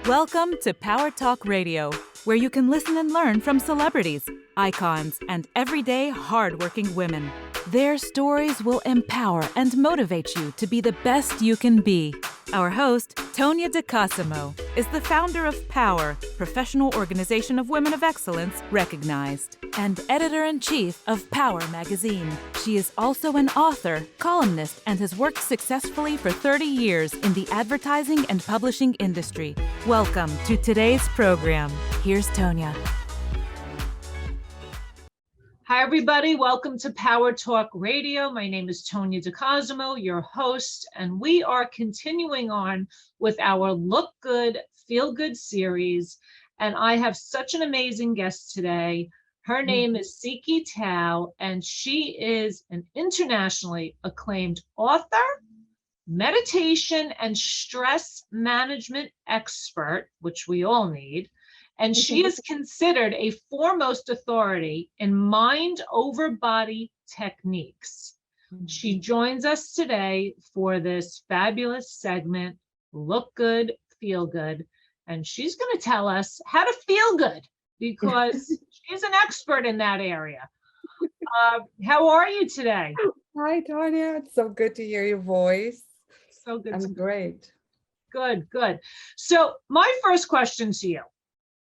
Welcome to Power Talk Radio, where you can listen and learn from celebrities, icons, and everyday hardworking women. Their stories will empower and motivate you to be the best you can be. Our host, Tonia is the founder of P.O.W.E.R, professional organization of women of excellence recognized, and editor-in-chief of P.O.W.E.R magazine. She is also an author, columnist, and has worked successfully for 30 years in the advertising and publishing industry. Welcome to today's program. Here's Tonia. Hi, everybody. Welcome to Power Talk Radio. My name is Tonia, your host, and we are continuing on with our Look Good, Feel Good series. And I have such an amazing guest today. Her name is Tsikki Thau, and she is an internationally acclaimed author, meditation and stress management expert, which we all need. And she is considered a foremost authority in mind over body techniques. She joins us today for this fabulous segment, Look Good, Feel Good. And she's going to tell us how to feel good because she's an expert in that area. How are you today? Hi, Tonia. It's so good to hear your voice. So good. I'm great. Good. So my first question to you.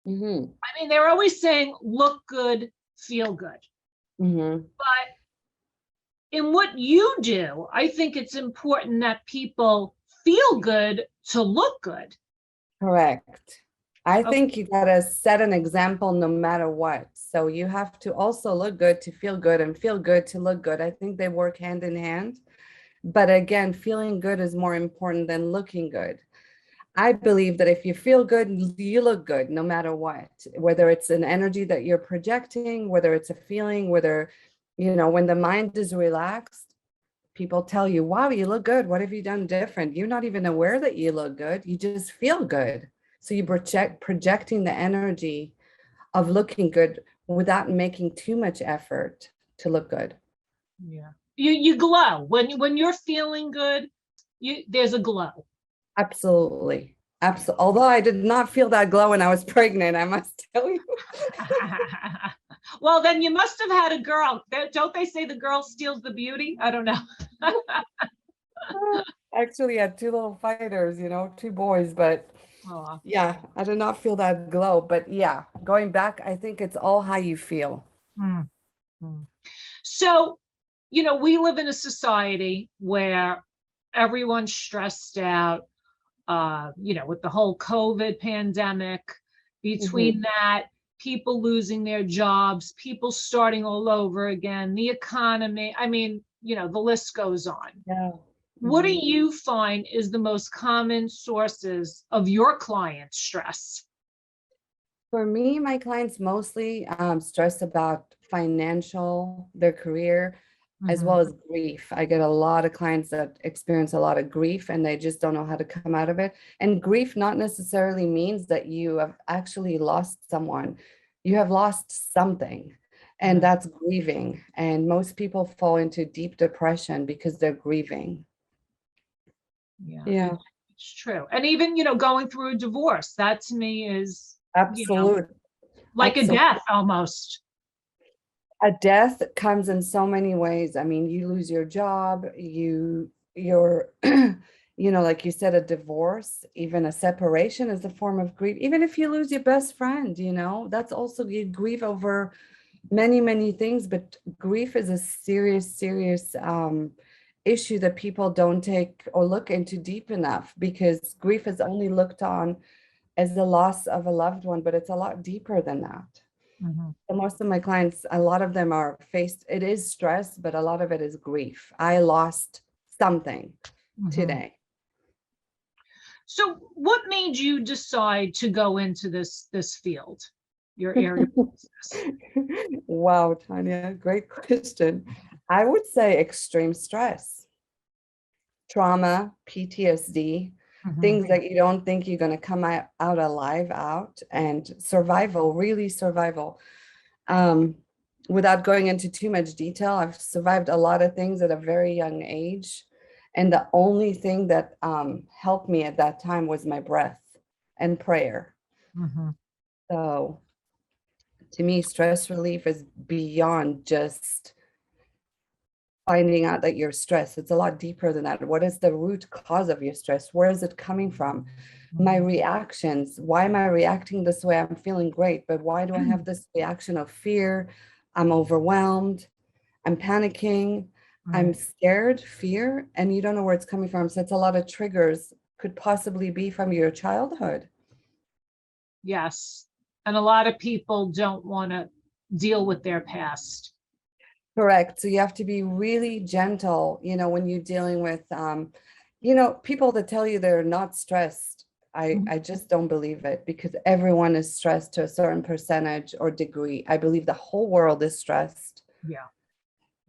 I mean, they're always saying, look good, feel good. But in what you do, I think it's important that people feel good to look good. Correct. I think you got to set an example no matter what. So you have to also look good to feel good and feel good to look good. I think they work hand in hand. But again, feeling good is more important than looking good. I believe that if you feel good, you look good no matter what, whether it's an energy that you're projecting, whether it's a feeling, whether, when the mind is relaxed, people tell you, wow, you look good. What have you done different? You're not even aware that you look good. You just feel good. So you projecting the energy of looking good without making too much effort to look good. Yeah. You glow. When you're feeling good, there's a glow. Absolutely. Although I did not feel that glow when I was pregnant, I must tell you. Well, then you must have had a girl. Don't they say the girl steals the beauty? I don't know. Actually, I had two little fighters, two boys, but yeah, I did not feel that glow. But yeah, going back, I think it's all how you feel. So, we live in a society where everyone's stressed out. With the whole COVID pandemic, between that, people losing their jobs, people starting all over again, the economy, I mean, the list goes on. Yeah. What do you find is the most common sources of your client stress? For me, my clients mostly stress about their career, as well as grief. I get a lot of clients that experience a lot of grief and they just don't know how to come out of it. And grief not necessarily means that you have actually lost someone. You have lost something, and that's grieving. And most people fall into deep depression because they're grieving. Yeah. It's true. And even, going through a divorce, that to me is absolute, like a death almost. A death comes in so many ways. I mean, you lose your job, you're, like you said, a divorce, even a separation is a form of grief. Even if you lose your best friend, that's also, you grieve over many, many things. But grief is a serious issue that people don't take or look into deep enough, because grief is only looked on as the loss of a loved one, but it's a lot deeper than that. So most of my clients, a lot of them it is stress, but a lot of it is grief. I lost something today. So what made you decide to go into this field, your area of business? Wow, Tonia, great question. I would say extreme stress, trauma, PTSD, things that you don't think you're going to come out alive and survival, really survival. Without going into too much detail, I've survived a lot of things at a very young age. And the only thing that helped me at that time was my breath. and prayer. Mhm. So to me, stress relief is beyond just finding out that you're stressed. It's a lot deeper than that. What is the root cause of your stress? Where is it coming from? My reactions. Why am I reacting this way? I'm feeling great, but why do I have this reaction of fear? I'm overwhelmed. I'm panicking. I'm Right. scared, fear, and you don't know where it's coming from. So it's a lot of triggers, could possibly be from your childhood. Yes. And a lot of people don't want to deal with their past. Correct. So you have to be really gentle, when you're dealing with, people that tell you they're not stressed. I just don't believe it, because everyone is stressed to a certain percentage or degree. I believe the whole world is stressed, Yeah.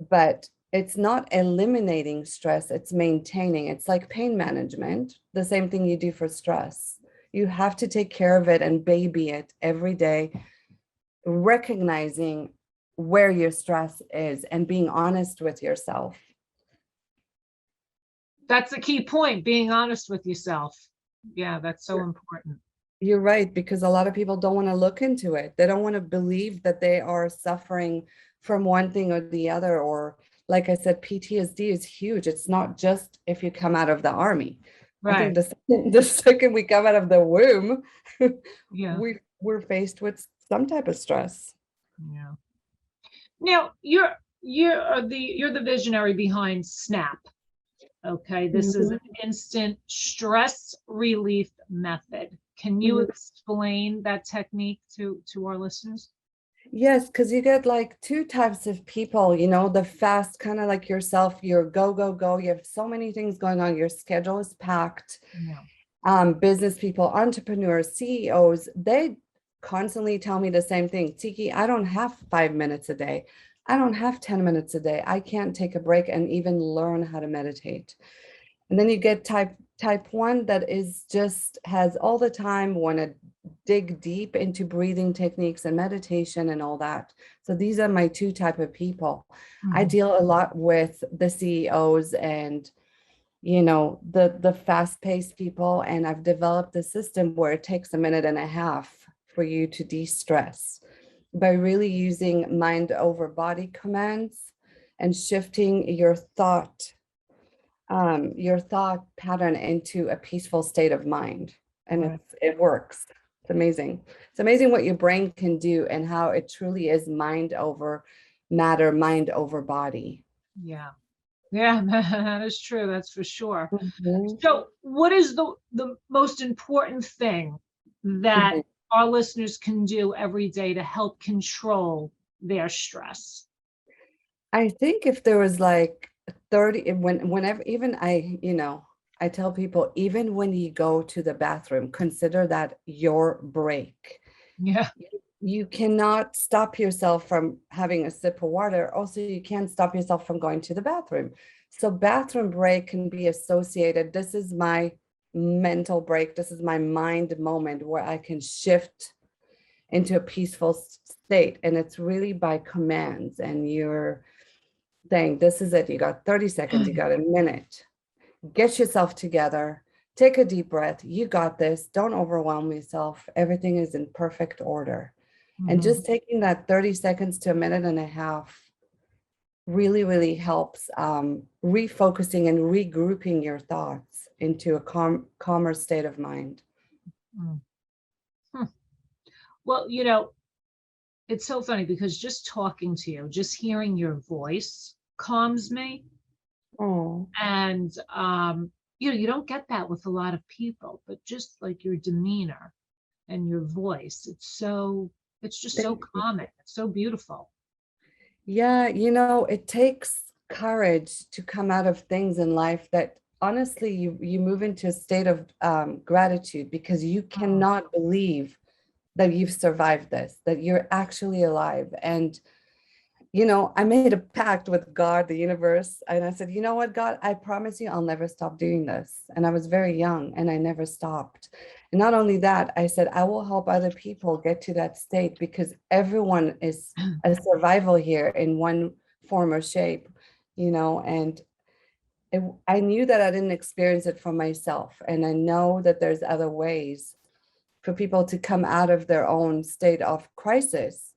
but it's not eliminating stress, it's maintaining. It's like pain management, the same thing you do for stress. You have to take care of it and baby it every day, recognizing where your stress is and being honest with yourself. That's the key point, being honest with yourself. Yeah, that's so Sure. important. You're right, because a lot of people don't want to look into it. They don't want to believe that they are suffering from one thing or the other. Or, like I said, PTSD is huge. It's not just if you come out of the army. I think Right. the second we come out of the womb, Yeah. we're faced with some type of stress. Yeah. Now, you're the visionary behind S.N.A.P. Okay, this is an Mhm. instant stress relief method. Can you Mhm. explain that technique to our listeners? Yes, because you get like two types of people, the fast, kind of like yourself, you're go, go, go. You have so many things going on. Your schedule is packed. Yeah. Business people, entrepreneurs, CEOs, they constantly tell me the same thing. Tsikki, I don't have 5 minutes a day. I don't have 10 minutes a day. I can't take a break and even learn how to meditate. And then you get type one that is just has all the time, want to dig deep into breathing techniques and meditation and all that. So these are my two type of people. I Mhm. deal a lot with the CEOs and the fast-paced people, and I've developed a system where it takes a minute and a half for you to de-stress by really using mind over body commands and shifting your thought pattern into a peaceful state of mind. And Right. it works. It's amazing. It's amazing what your brain can do and how it truly is mind over matter, mind over body. Yeah. Yeah, that is true. That's for sure. Mhm. So, what is the most important thing that Mhm. our listeners can do every day to help control their stress? I think if there was like 30, whenever, even I tell people, even when you go to the bathroom, consider that your break. Yeah. You cannot stop yourself from having a sip of water. Also, you can't stop yourself from going to the bathroom. So bathroom break can be associated. This is my mental break. This is my mind moment where I can shift into a peaceful state. And it's really by commands, and you're saying, this is it. You got 30 seconds, you got a minute. Get yourself together. Take a deep breath. You got this. Don't overwhelm yourself. Everything is in perfect order. And Mhm. just taking that 30 seconds to a minute and a half really, really helps refocusing and regrouping your thoughts into a calmer state of mind. Mm. Hmm. Well, it's so funny because just talking to you, just hearing your voice calms me. Oh, And you don't get that with a lot of people, but just like your demeanor and your voice, it's just so thank you. calming. It's so beautiful. Yeah, it takes courage to come out of things in life that honestly you move into a state of gratitude, because you Oh, cannot believe that you've survived this, that you're actually alive. And I made a pact with God, the universe, and I said, you know what, God, I promise you I'll never stop doing this. And I was very young and I never stopped. And not only that, I said, I will help other people get to that state, because everyone is a survival here in one form or shape, and I knew that I didn't experience it for myself. And I know that there's other ways for people to come out of their own state of crisis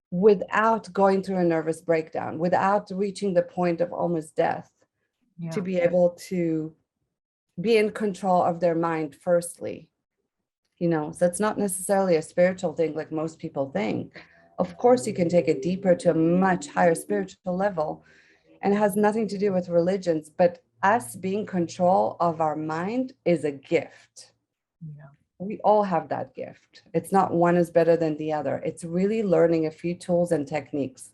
without going through a nervous breakdown, without reaching the point of almost death, Yeah. to be able to be in control of their mind firstly. So it's not necessarily a spiritual thing like most people think. Of course, you can take it deeper to a much higher spiritual level, and it has nothing to do with religions, but us being control of our mind is a gift. Yeah. We all have that gift. It's not one is better than the other. It's really learning a few tools and techniques.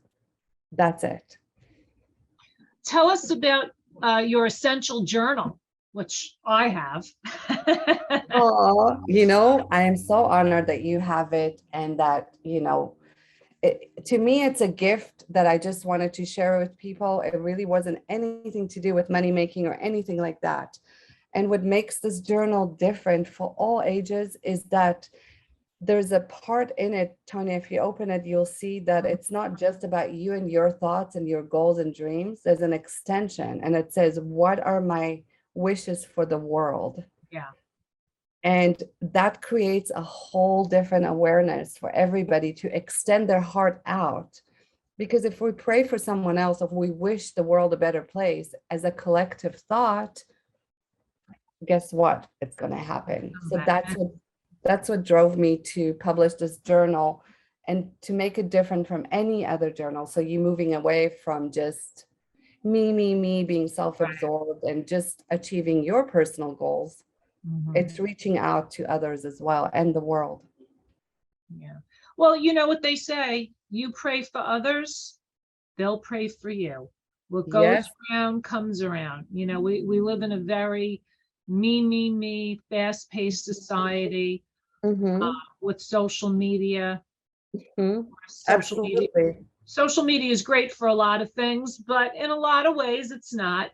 That's it. Tell us about your essential journal, which I have. Oh, I am so honored that you have it, and that, to me, it's a gift that I just wanted to share with people. It really wasn't anything to do with money making or anything like that. And what makes this journal different for all ages is that there's a part in it, Tonia, if you open it, you'll see that it's not just about you and your thoughts and your goals and dreams. There's an extension, and it says, what are my wishes for the world? Yeah. And that creates a whole different awareness for everybody to extend their heart out. Because if we pray for someone else, if we wish the world a better place as a collective thought, guess what? It's going to happen. So that's what drove me to publish this journal and to make it different from any other journal. So you moving away from just me, being self-absorbed and just achieving your personal goals. It's reaching out to others as well and the world. Yeah. Well, you know what they say, you pray for others, they'll pray for you. What goes around comes around. We live in a very me, fast-paced society with social media. Absolutely. Social media is great for a lot of things, but in a lot of ways it's not.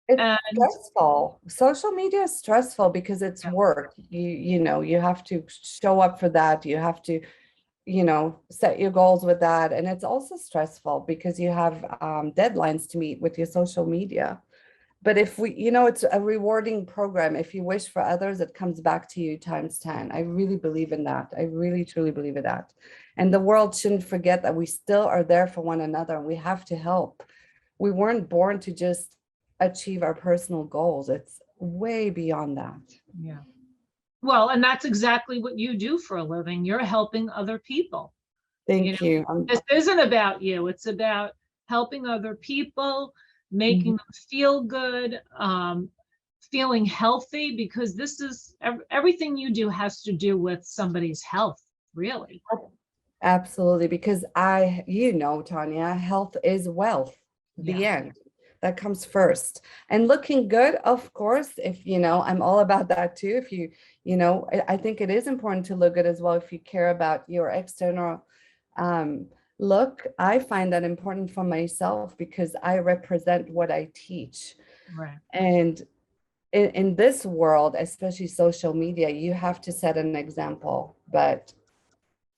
It's stressful. Social media is stressful because it's work. You have to show up for that. You have to, set your goals with that. And it's also stressful because you have deadlines to meet with your social media. But if it's a rewarding program. If you wish for others, it comes back to you times 10. I really believe in that. I really, truly believe in that. And the world shouldn't forget that we still are there for one another. And we have to help. We weren't born to just achieve our personal goals. It's way beyond that. Yeah. Well, and that's exactly what you do for a living. You're helping other people. Thank you. This isn't about you. It's about helping other people, making them feel good, feeling healthy, because this is everything you do has to do with somebody's health, really. Absolutely. Because Tonia, health is wealth. The end. That comes first. And looking good, of course, if I'm all about that too. If I think it is important to look good as well. If you care about your external look, I find that important for myself because I represent what I teach. Right. And in this world, especially social media, you have to set an example. But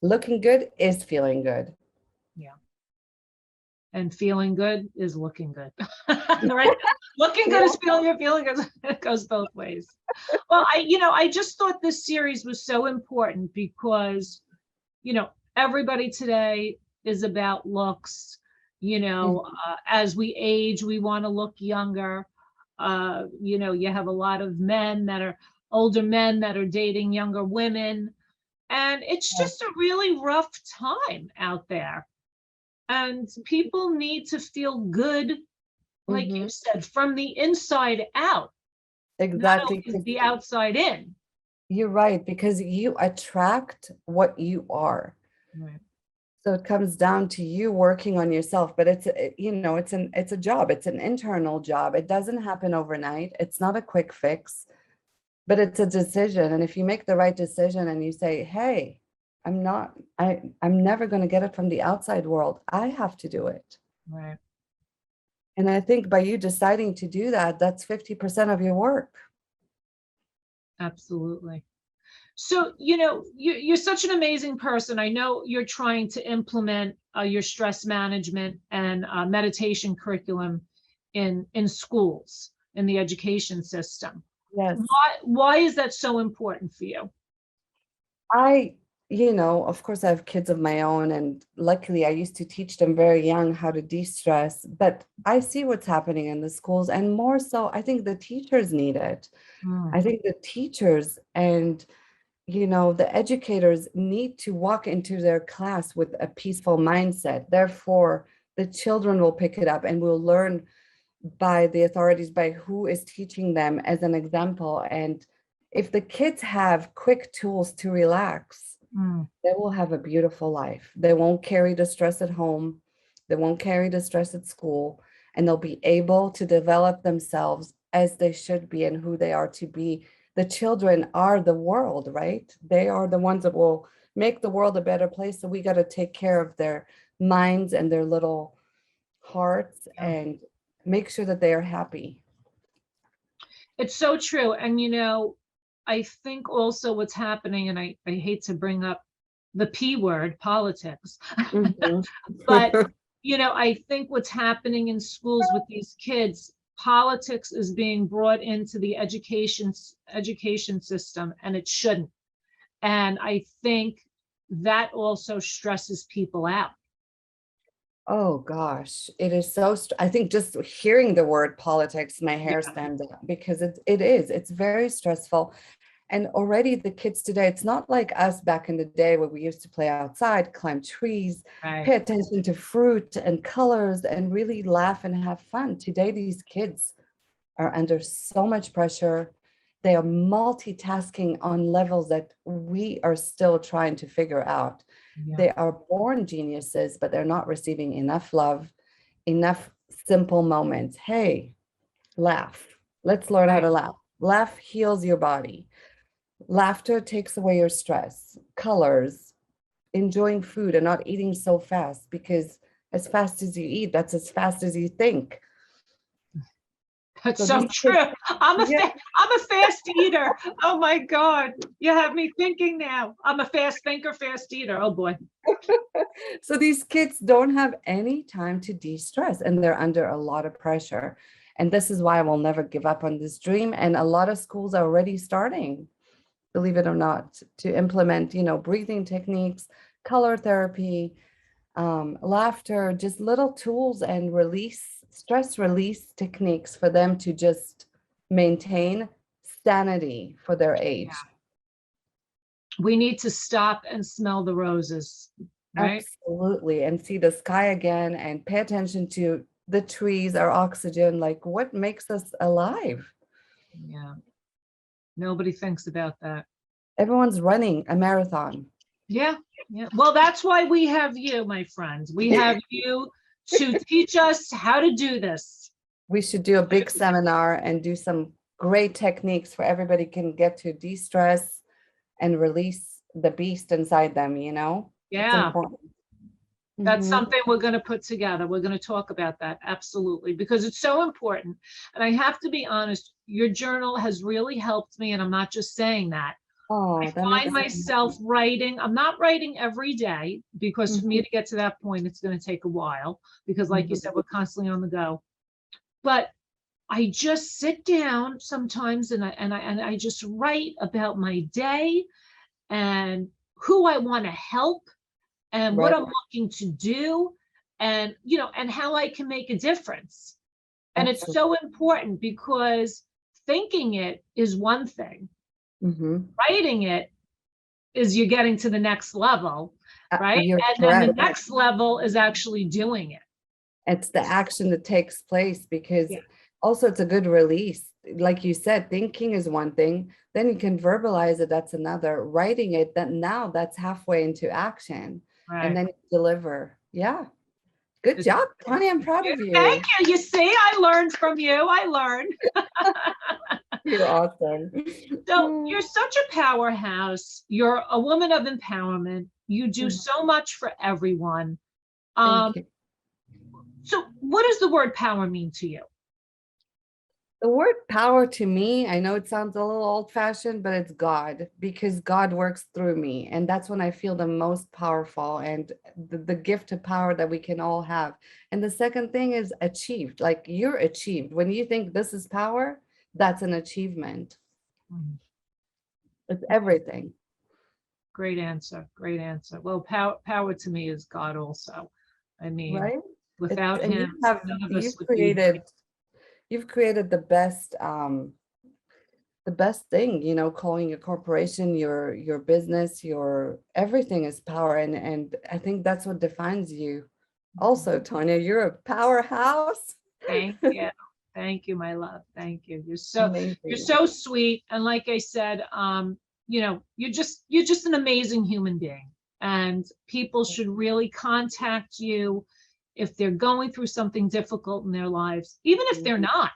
looking good is feeling good. Yeah. And feeling good is looking good. Right? Looking good is feeling good. It goes both ways. Well, I just thought this series was so important because, everybody today is about looks. As we age, we want to look younger. You have a lot of older men that are dating younger women. And it's just a really rough time out there. And people need to feel good, like you said, from the inside out. Exactly. Not only the outside in. You're right, because you attract what you are. Right. So it comes down to you working on yourself, but it's a job. It's an internal job. It doesn't happen overnight. It's not a quick fix, but it's a decision. And if you make the right decision and you say, hey, I'm never going to get it from the outside world. I have to do it. Right. And I think by you deciding to do that, that's 50% of your work. Absolutely. So, you're such an amazing person. I know you're trying to implement your stress management and meditation curriculum in schools, in the education system. Yes. Why is that so important for you? Of course, I have kids of my own, and luckily I used to teach them very young how to de-stress, but I see what's happening in the schools, and more so, I think the teachers need it. Mm, I think the teachers and, the educators need to walk into their class with a peaceful mindset. Therefore, the children will pick it up and will learn by the authorities, by who is teaching them as an example. And if the kids have quick tools to relax, mm. they will have a beautiful life. They won't carry the stress at home. They won't carry the stress at school, and they'll be able to develop themselves as they should be and who they are to be. The children are the world, right? They are the ones that will make the world a better place. So we got to take care of their minds and their little hearts Yeah. and make sure that they are happy. It's so true. And I think also what's happening, and I hate to bring up the P word, politics, Mhm. but I think what's happening in schools with these kids, politics is being brought into the education system, and it shouldn't. And I think that also stresses people out. Oh gosh, it is so, I think just hearing the word politics, my hair Yeah, stands up because it's very stressful. And already the kids today, it's not like us back in the day where we used to play outside, climb trees, right. pay attention to fruit and colors, and really laugh and have fun. Today, these kids are under so much pressure. They are multitasking on levels that we are still trying to figure out. Yeah, They are born geniuses, but they're not receiving enough love, enough simple moments. Hey, laugh. Let's learn how right. to laugh. Laugh heals your body. Laughter takes away your stress. Colors, enjoying food and not eating so fast, because as fast as you eat, that's as fast as you think. That's So so these kids, true. yeah, I'm a fast eater. Oh my God. You have me thinking now. I'm a fast thinker, fast eater. Oh boy. so these kids don't have any time to de-stress and they're under a lot of pressure. And this is why I will never give up on this dream. And a lot of schools are already starting, believe it or not, to implement, breathing techniques, color therapy, laughter, just little tools and stress release techniques for them to just maintain sanity for their Yeah. age. We need to stop and smell the roses, right? Absolutely. And see the sky again and pay attention to the trees, our oxygen, like what makes us alive. Yeah. Nobody thinks about that. Everyone's running a marathon. Yeah. Yeah. Well, that's why we have you, my friends. We have you to teach us how to do this. We should do a big seminar and do some great techniques for everybody can get to de-stress and release the beast inside them, It's Yeah. important. That's Mhm. something we're going to put together. We're going to talk about that. Absolutely. Because it's so important. And I have to be honest, your journal has really helped me. And I'm not just saying that. I Oh, that find makes me myself writing. I'm not writing every day because for me happy. to get to that point, it's going to take a while because, like you Mhm. said, we're constantly on the go. But I just sit down sometimes and I just write about my day and who I want to help and what Right. I'm looking to do and how I can make a difference. And it's Absolutely. so important because thinking it is one thing, Hmm. writing it is you're getting to the next level, right? You're And then the correct. next level is actually doing it. It's the action that takes place because Yeah, also it's a good release. Like you said, thinking is one thing, then you can verbalize it, that's another. Writing it, that now that's halfway into action, and right. then you deliver. Yeah. Good It's, job, Tonia. I'm proud of thank you. you. You see, I learned from you. I learned. You're awesome. So you're such a powerhouse. You're a woman of empowerment. You do Mhm. so much for everyone. Thank Um, you. so what does the word power mean to you? The word power to me, I know it sounds a little old fashioned, but it's God, because God works through me. And that's when I feel the most powerful and the gift of power that we can all have. And the second thing is achieved, like you're achieved. When you think this is power, that's an achievement. Mhm. It's everything. Great answer. Great answer. Well, power to me is God also. I mean, right? without And him, none of us would be. you've created the best thing, you know, calling your corporation, your business, your everything is power. And I think that's what defines you. Also, Tonia, you're a powerhouse. Thank you. Thank you, my love. Thank you. You're Amazing. so sweet. And like I said, you know, you're just an amazing human being. And people should really contact you if they're going through something difficult in their lives, even if they're not.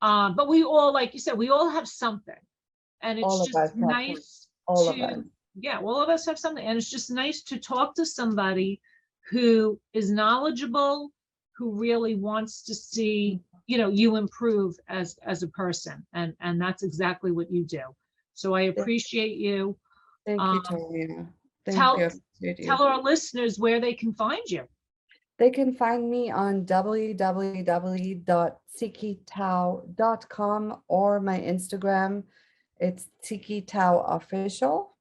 But we all, like you said, we all have something. And it's All of us just have nice all of us. to, yeah, all of us have something. And it's just nice to talk to somebody who is knowledgeable, who really wants to see, you know, you improve as a person. And that's exactly what you do. So I appreciate you. Thank you, Um, Tonia. Thank tell you. I appreciate you. tell our listeners where they can find you. They can find me on www.tsikkithau.com or my Instagram. It's Tsikki Thau Official.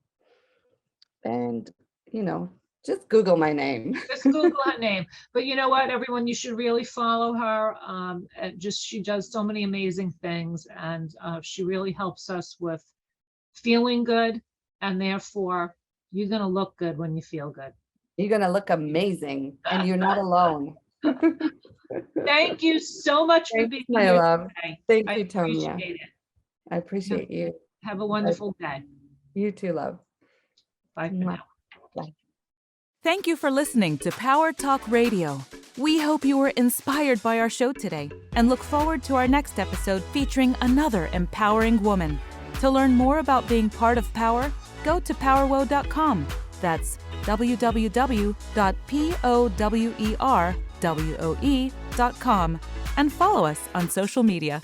And, you know, just Google my name. Just Google her name. But you know what, everyone, you should really follow her. She does so many amazing things, and she really helps us with feeling good, and therefore you're going to look good when you feel good. You're going to look amazing, and you're not alone. Thank you so much for being my here love. today. Thank I you, Tonia. appreciate it. I appreciate you. Have a wonderful day. You too, love. Bye for now. Bye. Thank you for listening to Power Talk Radio. We hope you were inspired by our show today and look forward to our next episode featuring another empowering woman. To learn more about being part of Power, go to P.O.W.E.R.com. That's www.P.O.W.E.R.com and follow us on social media.